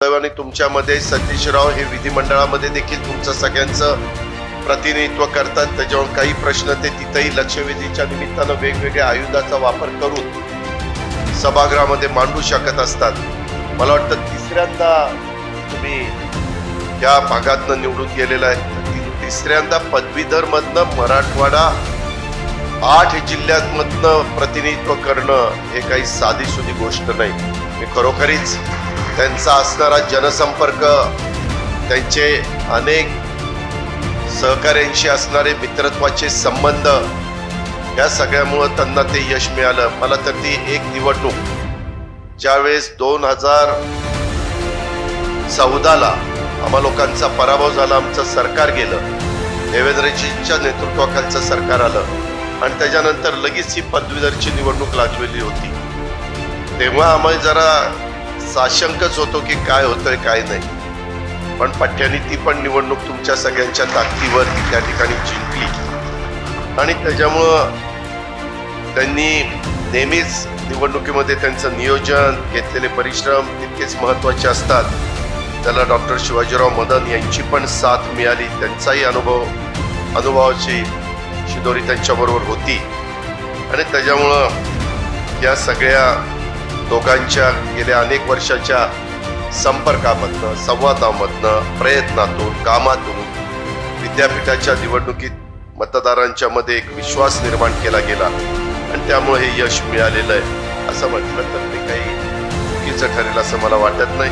दैवाने तुमच्यामध्ये सतीशराव हे विधिमंडळामध्ये देखील तुमचं सगळ्यांचं प्रतिनिधित्व करतात. त्याच्यावर काही प्रश्न ते तिथेही लक्षवेधीच्या निमित्तानं वेगवेगळ्या आयुधाचा वापर करून सभागृहामध्ये मांडू शकत असतात. मला वाटतं तिसऱ्यांदा तुम्ही या भागातनं निवडून गेलेला आहे. तिसऱ्यांदा पदवीधर मधनं मराठवाडा 8 जिल्ह्यांमधनं प्रतिनिधित्व करणं हे काही साधीसुधी गोष्ट नाही. मी खरोखरीच त्यांचा असणारा जनसंपर्क, त्यांचे अनेक सहकाऱ्यांशी असणारे मित्रत्वाचे संबंध, या सगळ्यामुळं त्यांना ते यश मिळालं. मला तर ती एक निवडणूक ज्यावेळेस 2014ला आम्हा लोकांचा पराभव झाला, आमचं सरकार गेलं, देवेंद्रजींच्या नेतृत्वाखालचं सरकार आलं आणि त्याच्यानंतर लगेच ही पदवीधरची निवडणूक लागलेली होती. तेव्हा आम्हाला जरा साशंकच होतो की काय होतंय काय नाही. पण पठ्यानी ती पण निवडणूक तुमच्या सगळ्यांच्या ताकदीवर त्या ठिकाणी जिंकली आणि त्याच्यामुळं त्यांनी नेहमीच निवडणुकीमध्ये त्यांचं नियोजन, घेतलेले परिश्रम तितकेच महत्त्वाचे असतात. त्याला डॉक्टर शिवाजीराव मदन यांची पण साथ मिळाली. त्यांचाही अनुभवाची शिदोरी त्यांच्याबरोबर होती आणि त्याच्यामुळं या सगळ्या दोघांच्या गेल्या अनेक वर्षाच्या संपर्कामधनं, संवादामधनं, प्रयत्नातून, कामातून विद्यापीठाच्या निवडणुकीत मतदारांच्या मध्ये एक विश्वास निर्माण केला गेला आणि त्यामुळे हे यश मिळालेलं आहे. असं म्हटलं तर ते काही चुकीचं ठरेल असं मला वाटत नाही.